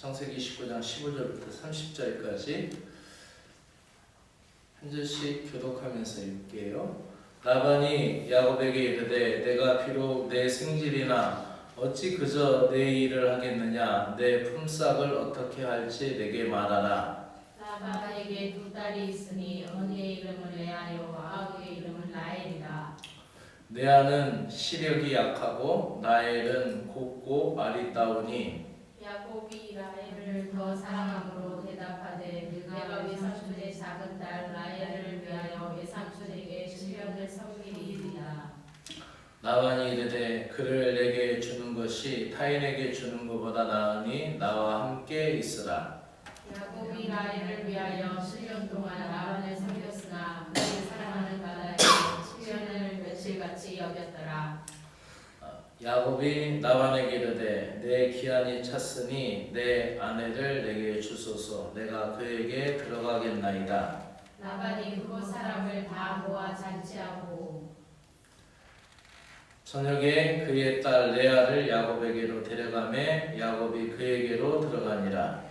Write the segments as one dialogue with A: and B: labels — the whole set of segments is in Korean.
A: 창세기 29장 15절부터 30절까지 한 절씩 교독하면서 읽게요. 라반이 야곱에게 이르되 내가 비록 내 생질이나 어찌 그저 내 일을 하겠느냐. 내 품삯을 어떻게 할지 내게 말하라.
B: 라반에게 두 딸이 있으니 언니의 이름은 레아요 아우의 이름은 라헬이라.
A: 레아는 시력이 약하고 라헬은 곱고 아리따우니
B: 야곱이 라헬을 더 사랑함으로 대답하되 내가 외삼촌의 작은 딸 라헬을 위하여 외삼촌에게 시련을 섬기리이다.
A: 라반이 이르되 그를 내게 주는 것이 타인에게 주는 것보다 나으니 나와 함께 있으라.
B: 야곱이 라헬을 위하여 7년 동안 라반을 섬겼으나 그를 사랑하는 바다에 7년을 며칠같이 여겼더라.
A: 야곱이 라반에게 이르되 내 기한이 찼으니 내 아내를 내게 주소서. 내가 그에게 들어가겠나이다.
B: 라반이 그곳 사람을 다 모아 잔치하고
A: 저녁에 그의 딸 레아를 야곱에게로 데려가매 야곱이 그에게로 들어가니라.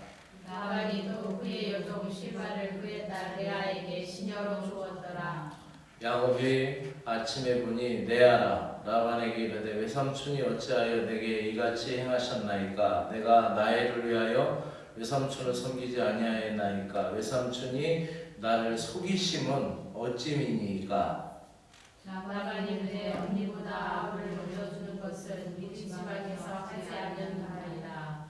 B: 라반이 또 그의 여종 실바를 그의 딸 레아에게 시녀로 주었더라.
A: 야곱이 아침에 보니 레아라. 라반에게 이르되 외삼촌이 어찌하여 내게 이같이 행하셨나이까. 내가 나를 위하여 외삼촌을 섬기지 아니하였나이까. 외삼촌이 나를 속이심은 어찌미니이까.
B: 라반이 그의 언니보다 아우를 먼저 주는 것은 우리 집안에서 하지 않는 바이다.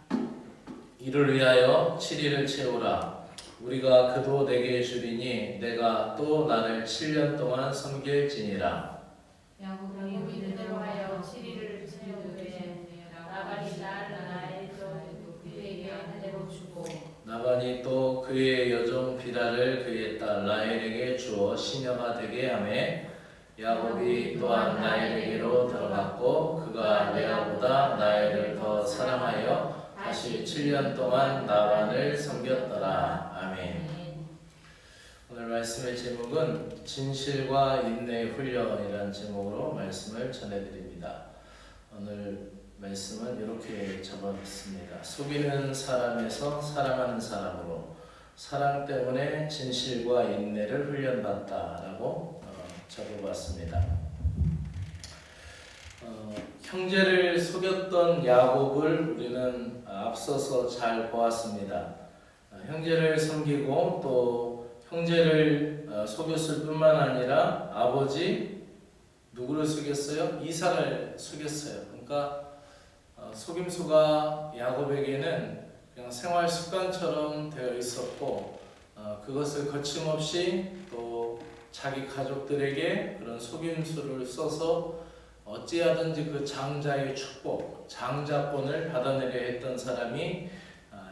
A: 이를 위하여 7일을 채우라. 우리가 그도 내게 주리니 내가 또 나를 7년 동안 섬길지니라.
B: 야곱이 그대로 하여 7일을 채우되 라반이 딸 라헬도 그에게 아내로 주고
A: 라반이 또 그의 여종 비라를 그의 딸 라헬에게 주어 시녀가 되게 하매 야곱이 또한 라헬에게로 들어갔고 그가 레아보다 라헬을 더 사랑하여 다시 7년 동안 라반을 섬겼더라. 아멘. 오늘 말씀의 제목은 진실과 인내의 훈련이라는 제목으로 말씀을 전해드립니다. 오늘 말씀은 이렇게 적어봤습니다. 속이는 사람에서 사랑하는 사람으로 사랑 때문에 진실과 인내를 훈련받다라고 적어봤습니다. 형제를 속였던 야곱을 우리는 앞서서 잘 보았습니다. 형제를 섬기고 또 형제를 속였을 뿐만 아니라 아버지 누구를 속였어요? 이삭을 속였어요. 그러니까 속임수가 야곱에게는 그냥 생활 습관처럼 되어 있었고 그것을 거침없이 또 자기 가족들에게 그런 속임수를 써서 어찌하든지 그 장자의 축복, 장자권을 받아내려 했던 사람이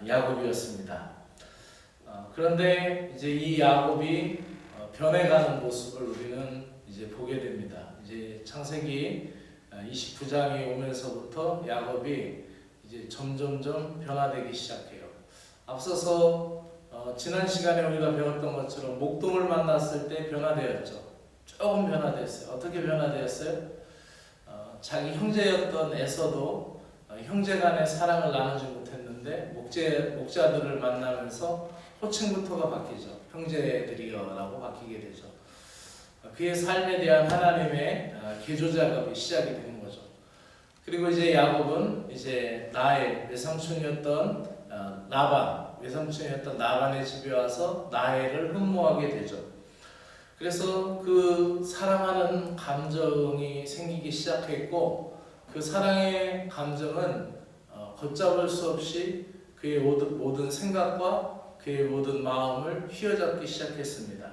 A: 야곱이었습니다. 그런데 이제 이 야곱이 변해가는 모습을 우리는 이제 보게 됩니다. 이제 창세기 29장이 오면서부터 야곱이 이제 점점점 변화되기 시작해요. 앞서서 지난 시간에 우리가 배웠던 것처럼 목동을 만났을 때 변화되었죠. 조금 변화됐어요. 어떻게 변화되었어요? 자기 형제였던 에서도 형제 간의 사랑을 나누지 못했는데 목자들을 만나면서 호칭부터가 바뀌죠. 형제들이여 라고 바뀌게 되죠. 그의 삶에 대한 하나님의 계조 작업이 시작이 되는 거죠. 그리고 이제 야곱은 이제 나의 외삼촌이었던 외삼촌이었던 라반의 집에 와서 나엘을 흠모하게 되죠. 그래서 그 사랑하는 감정이 생기기 시작했고 그 사랑의 감정은 걷잡을 수 없이 그의 모든 생각과 그의 모든 마음을 휘어잡기 시작했습니다.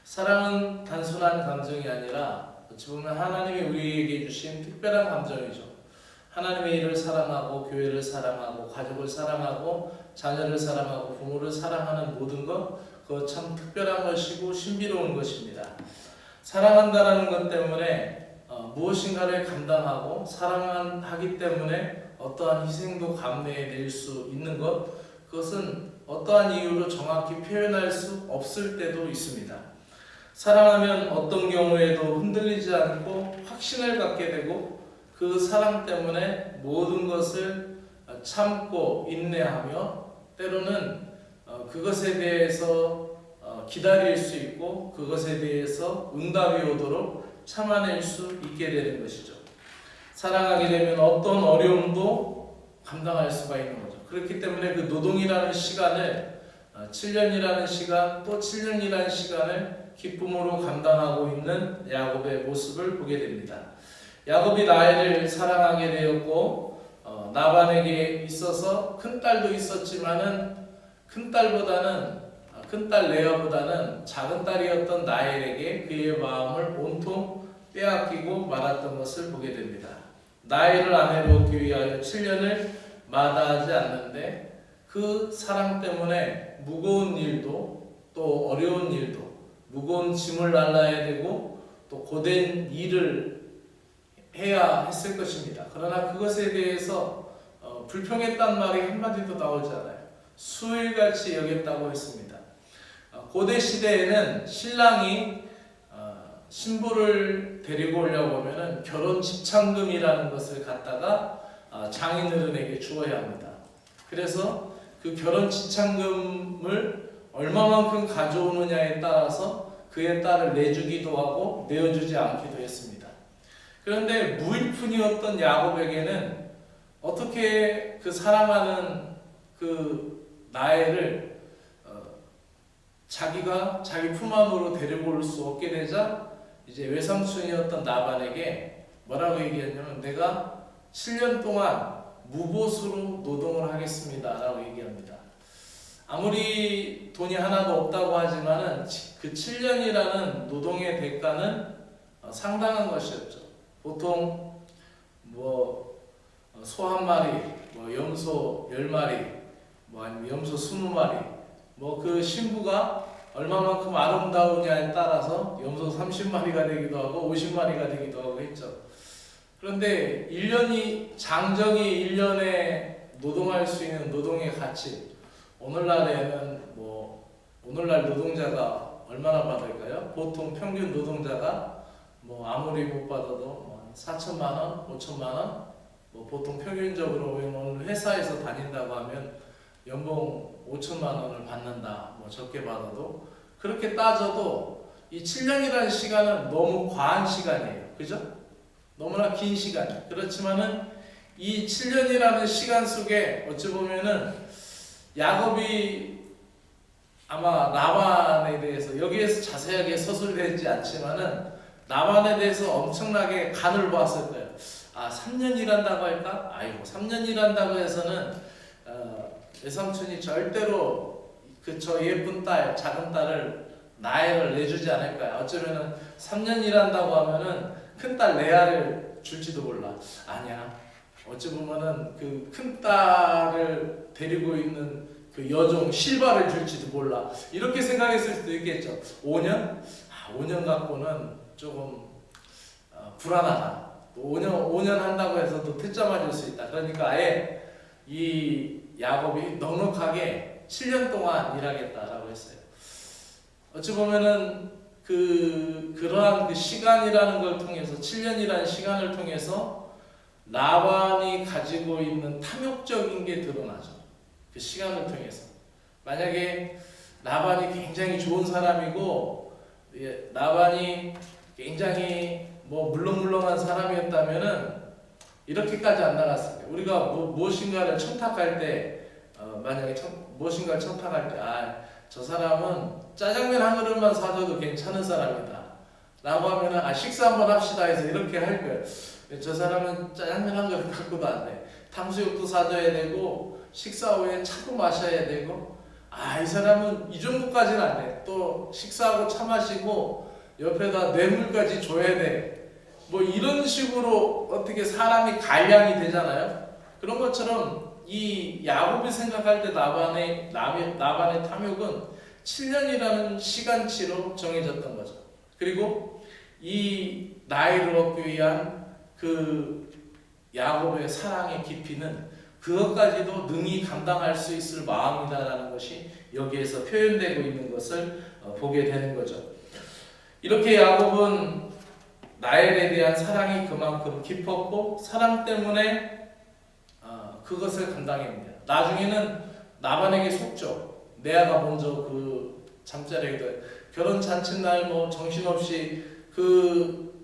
A: 사랑은 단순한 감정이 아니라 어찌 보면 하나님이 우리에게 주신 특별한 감정이죠. 하나님의 일을 사랑하고 교회를 사랑하고 가족을 사랑하고 자녀를 사랑하고 부모를 사랑하는 모든 것 그거 참 특별한 것이고 신비로운 것입니다. 사랑한다라는 것 때문에 무엇인가를 감당하고 사랑하기 때문에 어떠한 희생도 감내해낼 수 있는 것 그것은 어떠한 이유로 정확히 표현할 수 없을 때도 있습니다. 사랑하면 어떤 경우에도 흔들리지 않고 확신을 갖게 되고 그 사랑 때문에 모든 것을 참고 인내하며 때로는 그것에 대해서 기다릴 수 있고 그것에 대해서 응답이 오도록 참아낼 수 있게 되는 것이죠. 사랑하게 되면 어떤 어려움도 감당할 수가 있는 거죠. 그렇기 때문에 그 노동이라는 시간을 7년이라는 시간 또 7년이라는 시간을 기쁨으로 감당하고 있는 야곱의 모습을 보게 됩니다. 야곱이 라헬을 사랑하게 되었고 라반에게 있어서 큰딸도 있었지만은 큰딸 레아보다는 작은 딸이었던 라헬에게 그의 마음을 온통 빼앗기고 말았던 것을 보게 됩니다. 라헬을 아내로 얻기 위하여 7년을 마다하지 않는데 그 사랑 때문에 무거운 일도 또 어려운 일도 무거운 짐을 날라야 되고 또 고된 일을 해야 했을 것입니다. 그러나 그것에 대해서 불평했단 말이 한마디도 나오지 않아요. 수일같이 여겼다고 했습니다. 고대 시대에는 신랑이 신부를 데리고 오려고 하면은 결혼 집창금이라는 것을 갖다가 장인어른에게 주어야 합니다. 그래서 그 결혼 집창금을 얼마만큼 가져오느냐에 따라서 그의 딸을 내주기도 하고 내어주지 않기도 했습니다. 그런데 무일푼이었던 야곱에게는 어떻게 그 사랑하는 그 라헬을 자기가 자기 품 안으로 데리고 올 수 없게 되자 이제 외삼촌이었던 라반에게 뭐라고 얘기했냐면 내가 7년 동안 무보수로 노동을 하겠습니다 라고 얘기합니다. 아무리 돈이 하나도 없다고 하지만은 그 7년이라는 노동의 대가는 상당한 것이었죠. 보통 소 한 마리, 염소 10마리, 아니면 염소 20마리, 그 신부가 얼마만큼 아름다우냐에 따라서 염소 30마리가 되기도 하고 50마리가 되기도 하고 했죠. 그런데 장정이 1년에 노동할 수 있는 노동의 가치, 오늘날에는 오늘날 노동자가 얼마나 받을까요? 보통 평균 노동자가 아무리 못 받아도 4천만 원, 5천만 원, 보통 평균적으로 오늘 회사에서 다닌다고 하면 연봉 5천만 원을 받는다. 적게 받아도 그렇게 따져도 이 7년이라는 시간은 너무 과한 시간이에요. 그죠? 너무나 긴 시간이에요. 그렇지만은 이 7년이라는 시간 속에 어찌 보면은 야곱이 아마 라반에 대해서 여기에서 자세하게 서술되지 않지만은 라반에 대해서 엄청나게 간을 보았을 거예요. 3년 일한다고 할까? 아이고 3년 일한다고 해서는 외삼촌이 절대로 저 예쁜 딸, 작은 딸을 라헬을 내주지 않을 거야. 어쩌면은 3년 일한다고 하면은 큰 딸 레아를 줄지도 몰라. 아니야. 어찌 보면은 그 큰 딸을 데리고 있는 그 여종 실바를 줄지도 몰라. 이렇게 생각했을 수도 있겠죠. 5년? 5년 갖고는 조금 불안하다. 5년 한다고 해서 또 퇴짜 맞을 수 있다. 그러니까 아예 이 야곱이 넉넉하게 7년 동안 일하겠다라고 했어요. 어찌 보면은 그러한 그 시간이라는 걸 통해서 7년이라는 시간을 통해서 라반이 가지고 있는 탐욕적인 게 드러나죠. 그 시간을 통해서. 만약에 라반이 굉장히 좋은 사람이고 라반이 굉장히 물렁물렁한 사람이었다면은 이렇게까지 안 나갔을 거예요. 우리가 무엇인가를 청탁할 때 만약에 무엇인가를 청탁할 때 저 사람은 짜장면 한 그릇만 사줘도 괜찮은 사람이다 라고 하면은 식사 한번 합시다 해서 이렇게 할 거예요. 저 사람은 짜장면 한 그릇 갖고도 안 돼. 탕수육도 사줘야 되고 식사 후에 차도 마셔야 되고 이 사람은 이 정도까지는 안 돼. 또 식사하고 차 마시고 옆에다 뇌물까지 줘야 돼. 이런 식으로 어떻게 사람이 간량이 되잖아요. 그런 것처럼 이 야곱이 생각할 때 라반의 탐욕은 7년이라는 시간치로 정해졌던 거죠. 그리고 이 라헬을 얻기 위한 그 야곱의 사랑의 깊이는 그것까지도 능히 감당할 수 있을 마음이다라는 것이 여기에서 표현되고 있는 것을 보게 되는 거죠. 이렇게 야곱은 라헬에 대한 사랑이 그만큼 깊었고 사랑 때문에 그것을 감당해야 됩니다. 나중에는 나반에게 속죠. 레아가 먼저 그 잠자리에 결혼 잔칫날 뭐 정신없이 그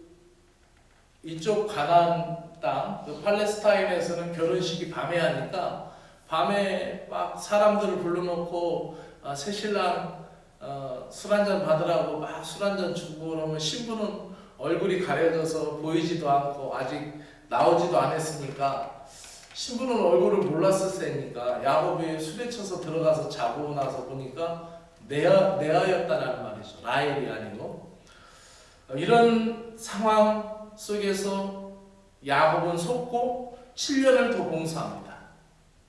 A: 이쪽 가나안 땅, 그 팔레스타인에서는 결혼식이 밤에 하니까 밤에 막 사람들을 불러놓고 새신랑 술 한잔 받으라고 막 술 한잔 주고 그러면 신부는 얼굴이 가려져서 보이지도 않고 아직 나오지도 않았으니까 신부는 얼굴을 몰랐을 테니까 야곱이 술에 쳐서 들어가서 자고 나서 보니까 레아였다는 말이죠. 라헬이 아니고. 이런 상황 속에서 야곱은 속고 7년을 더 봉사합니다.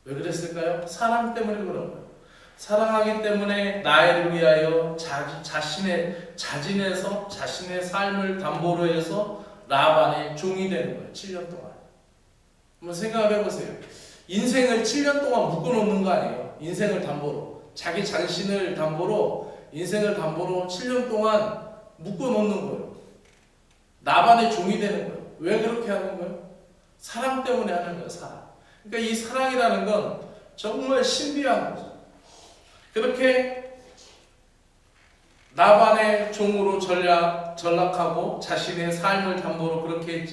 A: 왜 그랬을까요? 사랑 때문에 그런 거예요. 사랑하기 때문에 나를 위하여 자진해서 자신의 삶을 담보로 해서 라반의 종이 되는 거예요. 7년 동안. 한번 생각을 해보세요. 인생을 7년 동안 묶어놓는 거 아니에요. 인생을 담보로. 자기 자신을 담보로, 인생을 담보로 7년 동안 묶어놓는 거예요. 라반의 종이 되는 거예요. 왜 그렇게 하는 거예요? 사랑 때문에 하는 거예요. 사랑. 그러니까 이 사랑이라는 건 정말 신비한 거죠. 그렇게 라반의 종으로 전락하고 자신의 삶을 담보로 그렇게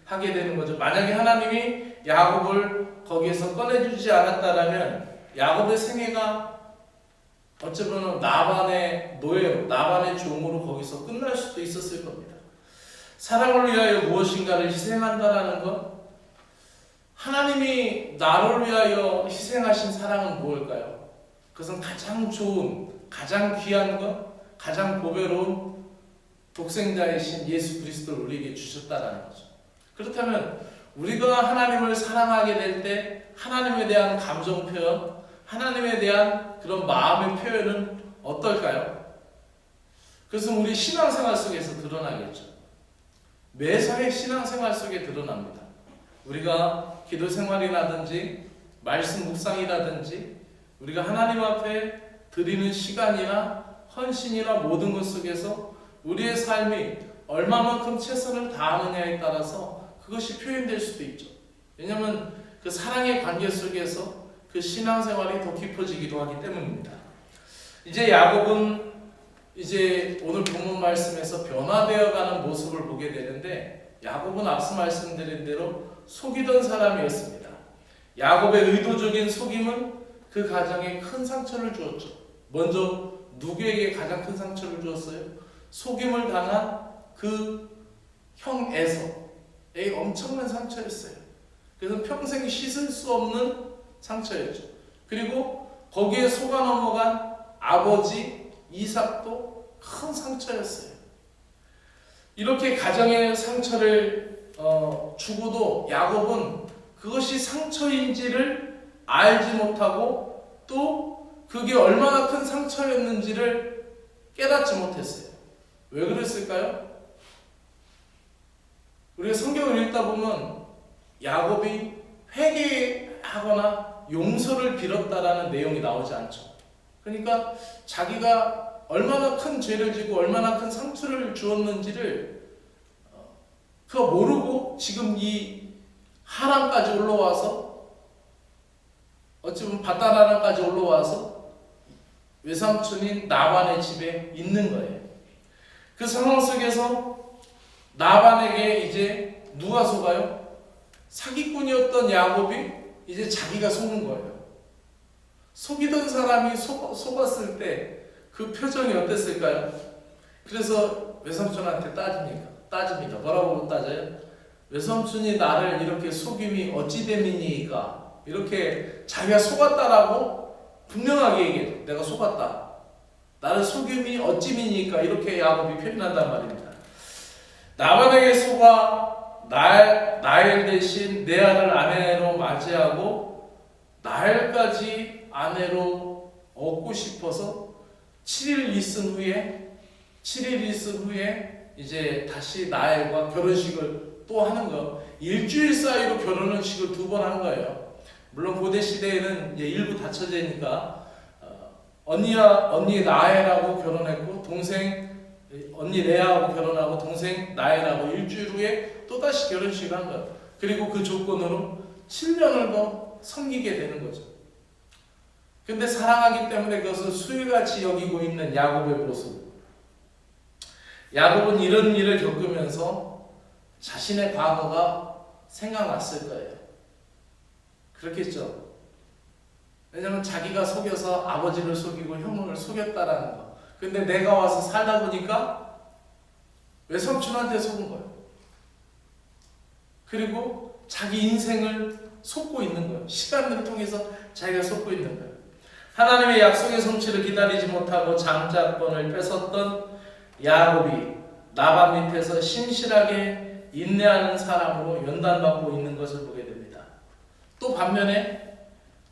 A: 하게 되는 거죠. 만약에 하나님이 야곱을 거기에서 꺼내주지 않았다면 야곱의 생애가 어쩌면 라반의 노예로, 라반의 종으로 거기서 끝날 수도 있었을 겁니다. 사랑을 위하여 무엇인가를 희생한다라는 것, 하나님이 나를 위하여 희생하신 사랑은 무엇일까요? 그것은 가장 좋은, 가장 귀한 것, 가장 보배로운 독생자이신 예수 그리스도를 우리에게 주셨다라는 거죠. 그렇다면 우리가 하나님을 사랑하게 될 때 하나님에 대한 감정 표현, 하나님에 대한 그런 마음의 표현은 어떨까요? 그것은 우리 신앙생활 속에서 드러나겠죠. 매사의 신앙생활 속에 드러납니다. 우리가 기도 생활이라든지 말씀 묵상이라든지 우리가 하나님 앞에 드리는 시간이나 헌신이나 모든 것 속에서 우리의 삶이 얼마만큼 최선을 다하느냐에 따라서 그것이 표현될 수도 있죠. 왜냐하면 그 사랑의 관계 속에서 그 신앙생활이 더 깊어지기도 하기 때문입니다. 이제 야곱은 이제 오늘 본문 말씀에서 변화되어가는 모습을 보게 되는데 야곱은 앞서 말씀드린 대로 속이던 사람이었습니다. 야곱의 의도적인 속임은 그 가정에 큰 상처를 주었죠. 먼저 누구에게 가장 큰 상처를 주었어요? 속임을 당한 그 형 에서의 엄청난 상처였어요. 그래서 평생 씻을 수 없는 상처였죠. 그리고 거기에 속아 넘어간 아버지 이삭도 큰 상처였어요. 이렇게 가정의 상처를 주고도 야곱은 그것이 상처인지를 알지 못하고 또 그게 얼마나 큰 상처였는지를 깨닫지 못했어요. 왜 그랬을까요? 우리가 성경을 읽다 보면 야곱이 회개하거나 용서를 빌었다라는 내용이 나오지 않죠. 그러니까 자기가 얼마나 큰 죄를 지고 얼마나 큰 상처를 주었는지를 그거 모르고 지금 이 하란까지 올라와서 어찌 보면 바다나란까지 올라와서 외삼촌인 나반의 집에 있는 거예요. 그 상황 속에서 나반에게 이제 누가 속아요? 사기꾼이었던 야곱이 이제 자기가 속는 거예요. 속이던 사람이 속았을 때 그 표정이 어땠을까요? 그래서 외삼촌한테 따집니다. 뭐라고 따져요? 외삼촌이 나를 이렇게 속임이 어찌 됨이니까 이렇게 자기가 속았다라고 분명하게 얘기해요. 내가 속았다. 나를 속임이 어찌미니까 이렇게 야곱이 표현한단 말입니다. 나반에게 속아 나엘 대신 레아를 아내로 맞이하고 나엘까지 아내로 얻고 싶어서 7일 있은 후에 이제 다시 나엘과 결혼식을 또 하는 거. 일주일 사이로 결혼식을 2번 한 거예요. 물론 고대 시대에는 이제 일부 다처제니까 언니 나엘하고 결혼했고 언니 레아하고 결혼하고 동생 나엘하고 일주일 후에 또 다시 결혼식을 한 거예요. 그리고 그 조건으로 7년을 더 섬기게 되는 거죠. 근데 사랑하기 때문에 그것을 수일같이 여기고 있는 야곱의 모습. 야곱은 이런 일을 겪으면서 자신의 과거가 생각났을 거예요. 그렇겠죠. 왜냐면 자기가 속여서 아버지를 속이고 형을 속였다라는 거. 근데 내가 와서 살다 보니까 외삼촌한테 속은 거예요. 그리고 자기 인생을 속고 있는 거예요. 시간을 통해서 자기가 속고 있는 거예요. 하나님의 약속의 성취를 기다리지 못하고 장자권을 뺏었던 야곱이 라반 밑에서 신실하게 인내하는 사람으로 연단받고 있는 것을 보게 됩니다. 또 반면에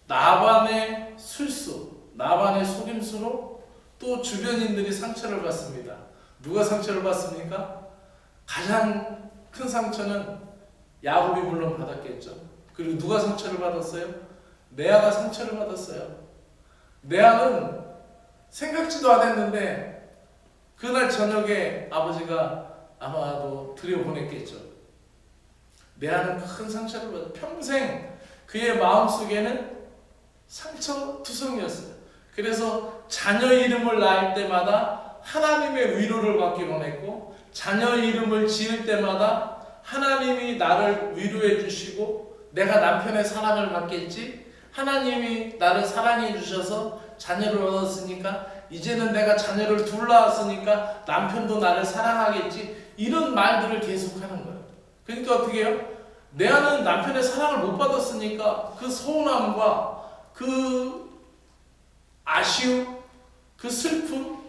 A: 라반의 술수, 라반의 속임수로 또 주변인들이 상처를 받습니다. 누가 상처를 받습니까? 가장 큰 상처는 야곱이 물론 받았겠죠. 그리고 누가 상처를 받았어요? 레아가 상처를 받았어요. 레아는 생각지도 않았는데 그날 저녁에 아버지가 아마도 들여보냈겠죠. 레아는 큰 상처를 받았어요. 평생 그의 마음속에는 상처투성이었어요. 그래서 자녀 이름을 낳을 때마다 하나님의 위로를 받기로 했고, 자녀 이름을 지을 때마다 하나님이 나를 위로해 주시고 내가 남편의 사랑을 받겠지, 하나님이 나를 사랑해 주셔서 자녀를 얻었으니까 이제는 내가 자녀를 둘 낳았으니까 남편도 나를 사랑하겠지, 이런 말들을 계속하는 거예요. 그러니까 어떻게 해요? 레아는 남편의 사랑을 못 받았으니까 그 서운함과 그 아쉬움, 그 슬픔,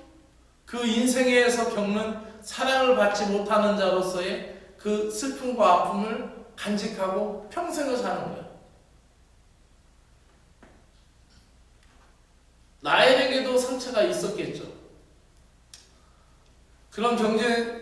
A: 그 인생에서 겪는 사랑을 받지 못하는 자로서의 그 슬픔과 아픔을 간직하고 평생을 사는 거예요. 라헬에게도 상처가 있었겠죠. 그런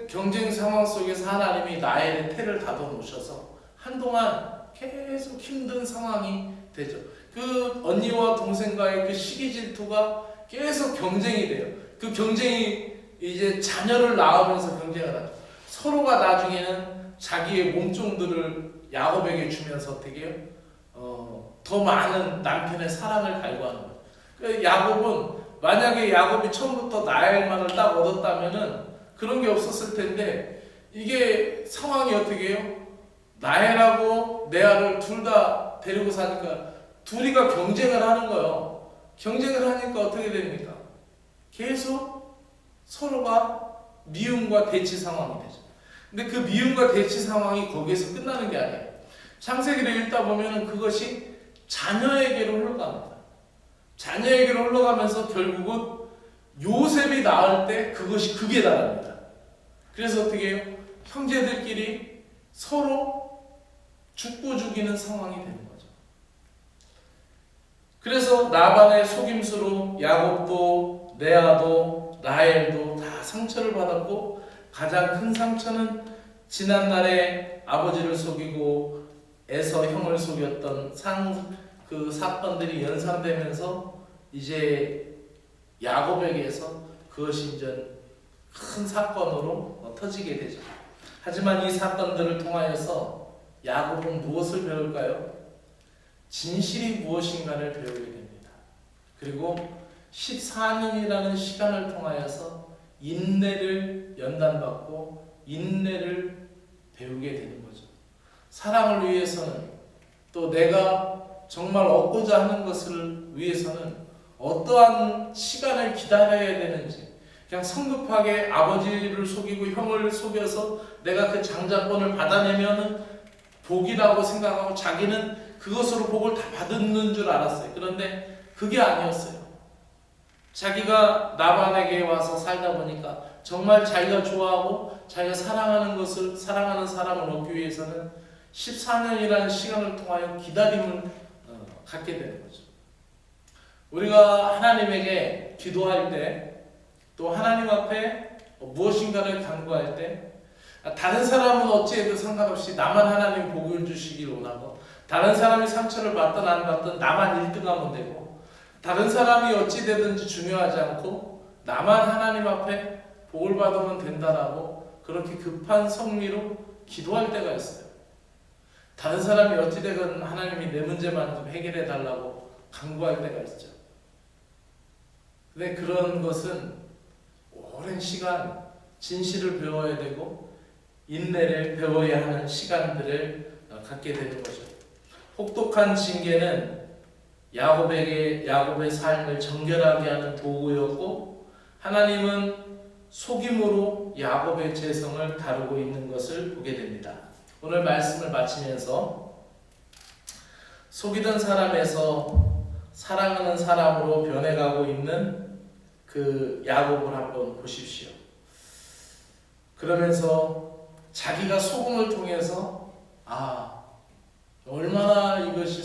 A: 경쟁 상황 속에서 하나님이 라헬의 태를 닫아 놓으셔서 한동안 계속 힘든 상황이 되죠. 그 언니와 동생과의 그 시기 질투가 계속 경쟁이 돼요. 그 경쟁이 이제 자녀를 낳으면서 경쟁을 하죠. 서로가 나중에는 자기의 몸종들을 야곱에게 주면서 어떻게 해요? 더 많은 남편의 사랑을 갈구하는 거예요. 그러니까 야곱은, 만약에 야곱이 처음부터 라헬만을 딱 얻었다면은 그런 게 없었을 텐데, 이게 상황이 어떻게 해요? 라헬하고 레아를 둘 다 데리고 사니까 둘이가 경쟁을 하는 거예요. 경쟁을 하니까 어떻게 됩니까? 계속 서로가 미움과 대치 상황이 되죠. 근데 그 미움과 대치 상황이 거기에서 끝나는 게 아니에요. 창세기를 읽다 보면은 그것이 자녀에게로 흘러갑니다. 자녀에게로 흘러가면서 결국은 요셉이 낳을 때 그것이 극에 달합니다. 그래서 어떻게 해요? 형제들끼리 서로 죽고 죽이는 상황이 되는 거죠. 그래서 라반의 속임수로 야곱도 레아도 라헬도 다 상처를 받았고, 가장 큰 상처는 지난날에 아버지를 속이고 에서 형을 속였던 그 사건들이 연상되면서 이제 야곱에게서 그것이 이제 큰 사건으로 터지게 되죠. 하지만 이 사건들을 통하여서 야곱은 무엇을 배울까요? 진실이 무엇인가를 배우게 됩니다. 그리고 14년이라는 시간을 통하여서 인내를 연단받고 인내를 배우게 되는 거죠. 사랑을 위해서는, 또 내가 정말 얻고자 하는 것을 위해서는 어떠한 시간을 기다려야 되는지, 그냥 성급하게 아버지를 속이고 형을 속여서 내가 그 장자권을 받아내면은 복이라고 생각하고 자기는 그것으로 복을 다 받는 줄 알았어요. 그런데 그게 아니었어요. 자기가 라반에게 와서 살다 보니까 정말 자기가 좋아하고 자기가 사랑하는 것을, 사랑하는 사람을 얻기 위해서는 14년이라는 시간을 통하여 기다림을 갖게 되는 거죠. 우리가 하나님에게 기도할 때, 또 하나님 앞에 무엇인가를 간구할 때, 다른 사람은 어찌해도 상관없이 나만 하나님 복을 주시길 원하고, 다른 사람이 상처를 받든 안 받든 나만 1등하면 되고, 다른 사람이 어찌되든지 중요하지 않고 나만 하나님 앞에 복을 받으면 된다라고 그렇게 급한 성미로 기도할 때가 있어요. 다른 사람이 어찌되건 하나님이 내 문제만 좀 해결해 달라고 간구할 때가 있죠. 근데 그런 것은 오랜 시간 진실을 배워야 되고 인내를 배워야 하는 시간들을 갖게 되는 거죠. 혹독한 징계는 야곱의 삶을 정결하게 하는 도구였고, 하나님은 속임으로 야곱의 재성을 다루고 있는 것을 보게 됩니다. 오늘 말씀을 마치면서 속이던 사람에서 사랑하는 사람으로 변해가고 있는 그 야곱을 한번 보십시오. 그러면서 자기가 속음을 통해서 얼마나 이것이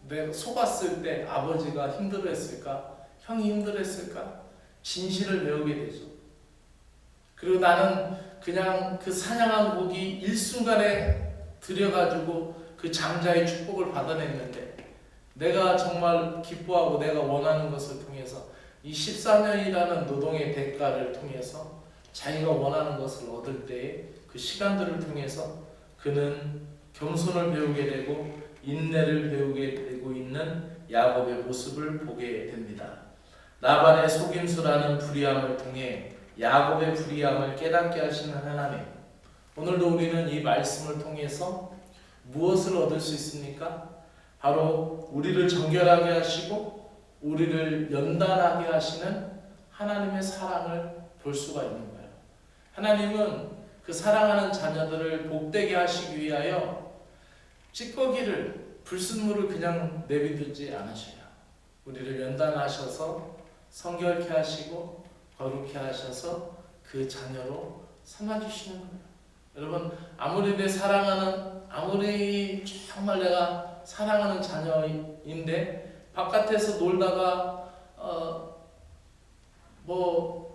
A: 내가 속았을 때 아버지가 힘들어했을까, 형이 힘들어했을까, 진실을 배우게 되죠. 그리고 나는 그냥 그 사냥한 고기 일순간에 들여가지고 그 장자의 축복을 받아냈는데, 내가 정말 기뻐하고 내가 원하는 것을 통해서 이 14년이라는 노동의 대가를 통해서 자기가 원하는 것을 얻을 때에 그 시간들을 통해서 그는 겸손을 배우게 되고 인내를 배우게 되고 있는 야곱의 모습을 보게 됩니다. 라반의 속임수라는 불의함을 통해 야곱의 불의함을 깨닫게 하시는 하나님, 오늘도 우리는 이 말씀을 통해서 무엇을 얻을 수 있습니까? 바로 우리를 정결하게 하시고 우리를 연단하게 하시는 하나님의 사랑을 볼 수가 있는 거예요. 하나님은 그 사랑하는 자녀들을 복되게 하시기 위하여 찌꺼기를, 불순물을 그냥 내비두지 않으셔요. 우리를 연단하셔서 성결케 하시고 거룩케 하셔서 그 자녀로 삼아주시는 거예요. 여러분, 아무리 정말 내가 사랑하는 자녀인데 바깥에서 놀다가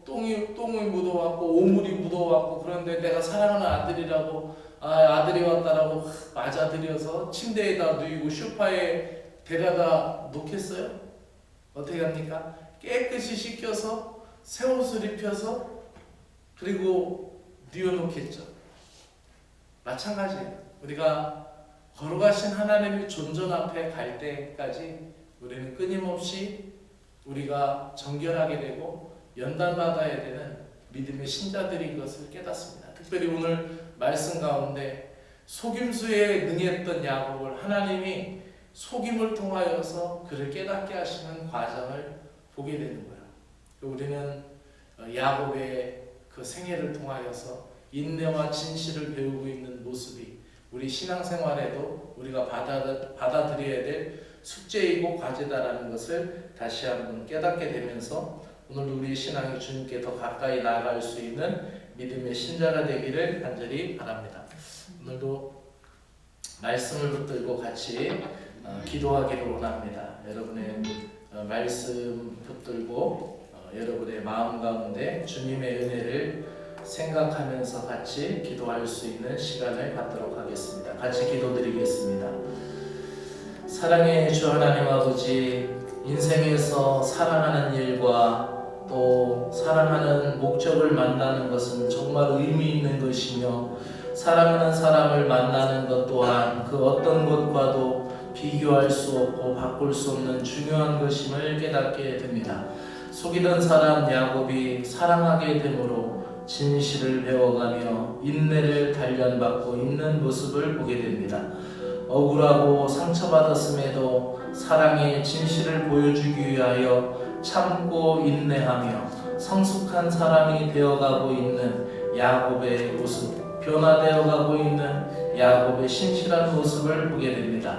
A: 똥이 묻어왔고 오물이 묻어왔고, 그런데 내가 사랑하는 아들이라고 아들이 왔다라고 맞아들여서 침대에다 누이고 소파에 데려다 놓겠어요? 어떻게 합니까? 깨끗이 씻겨서 새 옷을 입혀서 그리고 뉘어놓겠죠. 마찬가지예요. 우리가 걸어가신 하나님의 존전 앞에 갈 때까지 우리는 끊임없이 우리가 정결하게 되고 연단받아야 되는 믿음의 신자들인 것을 깨닫습니다. 특별히 오늘 말씀 가운데 속임수에 능했던 야곱을 하나님이 속임을 통하여서 그를 깨닫게 하시는 과정을 보게 되는 거예요. 우리는 야곱의 그 생애를 통하여서 인내와 진실을 배우고 있는 모습이 우리 신앙생활에도 우리가 받아들여야 될 숙제이고 과제다라는 것을 다시 한번 깨닫게 되면서 오늘도 우리 신앙이 주님께 더 가까이 나아갈 수 있는 믿음의 신자가 되기를 간절히 바랍니다. 오늘도 말씀을 붙들고 같이 기도하기를 원합니다. 여러분의 말씀 붙들고 여러분의 마음 가운데 주님의 은혜를 생각하면서 같이 기도할 수 있는 시간을 갖도록 하겠습니다. 같이 기도드리겠습니다. 사랑의 주 하나님 아버지, 인생에서 사랑하는 일과 또 사랑하는 목적을 만나는 것은 정말 의미 있는 것이며, 사랑하는 사람을 만나는 것 또한 그 어떤 것과도 비교할 수 없고 바꿀 수 없는 중요한 것임을 깨닫게 됩니다. 속이던 사람 야곱이 사랑하게 되므로 진실을 배워가며 인내를 단련받고 있는 모습을 보게 됩니다. 억울하고 상처받았음에도 사랑의 진실을 보여주기 위하여 참고 인내하며 성숙한 사람이 되어가고 있는 야곱의 모습, 변화되어가고 있는 야곱의 신실한 모습을 보게 됩니다.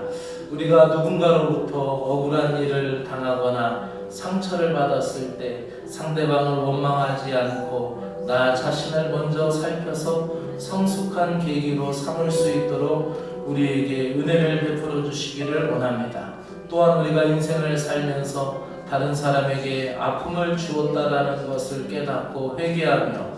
A: 우리가 누군가로부터 억울한 일을 당하거나 상처를 받았을 때 상대방을 원망하지 않고 나 자신을 먼저 살펴서 성숙한 계기로 삼을 수 있도록 우리에게 은혜를 베풀어 주시기를 원합니다. 또한 우리가 인생을 살면서 다른 사람에게 아픔을 주었다라는 것을 깨닫고 회개하며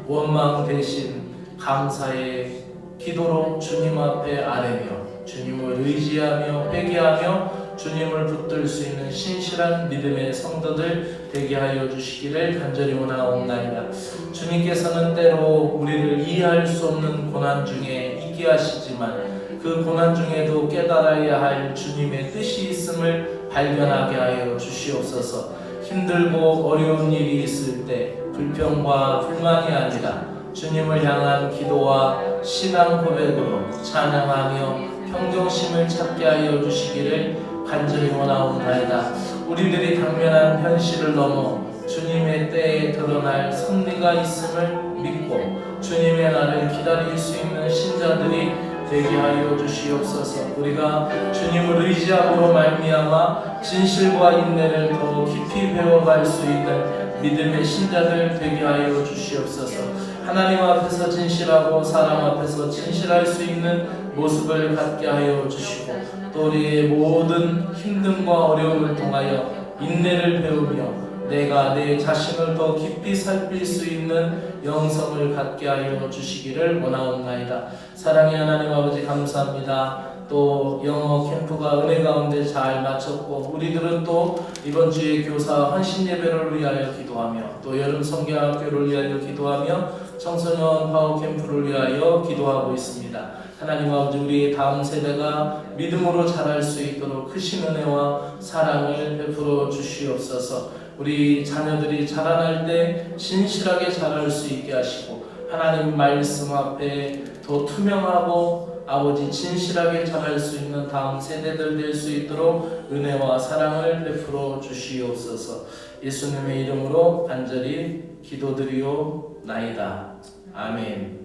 A: 원망 대신 감사의 기도로 주님 앞에 아뢰며 주님을 의지하며 회개하며 주님을 붙들 수 있는 신실한 믿음의 성도들 되게 하여 주시기를 간절히 원하옵나이다. 주님께서는 때로 우리를 이해할 수 없는 고난 중에 있게 하시지만 그 고난 중에도 깨달아야 할 주님의 뜻이 있음을 발견하게 하여 주시옵소서. 힘들고 어려운 일이 있을 때 불평과 불만이 아니라 주님을 향한 기도와 신앙 고백으로 찬양하며 평정심을 찾게 하여 주시기를 간절히 원하옵나이다. 우리들이 당면한 현실을 넘어 주님의 때에 드러날 섭리가 있음을 믿고 주님의 날을 기다릴 수 있는 신자들이 되게 하여 주시옵소서. 우리가 주님을 의지함으로 말미암아 진실과 인내를 더 깊이 배워갈 수 있는 믿음의 신자들 되게 하여 주시옵소서. 하나님 앞에서 진실하고 사람 앞에서 진실할 수 있는 모습을 갖게 하여 주시고 또 우리의 모든 힘듦과 어려움을 통하여 인내를 배우며 내가 내 자신을 더 깊이 살필 수 있는 영성을 갖게 하여 주시기를 원하옵나이다. 사랑의 하나님 아버지 감사합니다. 또 영어 캠프가 은혜 가운데 잘 마쳤고 우리들은 또 이번 주에 교사 헌신 예배를 위하여 기도하며 또 여름 성경학교를 위하여 기도하며 청소년 파워 캠프를 위하여 기도하고 있습니다. 하나님 아버지 우리의 다음 세대가 믿음으로 자랄 수 있도록 크신 은혜와 사랑을 베풀어 주시옵소서. 우리 자녀들이 자라날 때 진실하게 자랄 수 있게 하시고 하나님 말씀 앞에 더 투명하고 아버지 진실하게 자랄 수 있는 다음 세대들 될 수 있도록 은혜와 사랑을 베풀어 주시옵소서. 예수님의 이름으로 간절히 기도드리옵나이다. 아멘.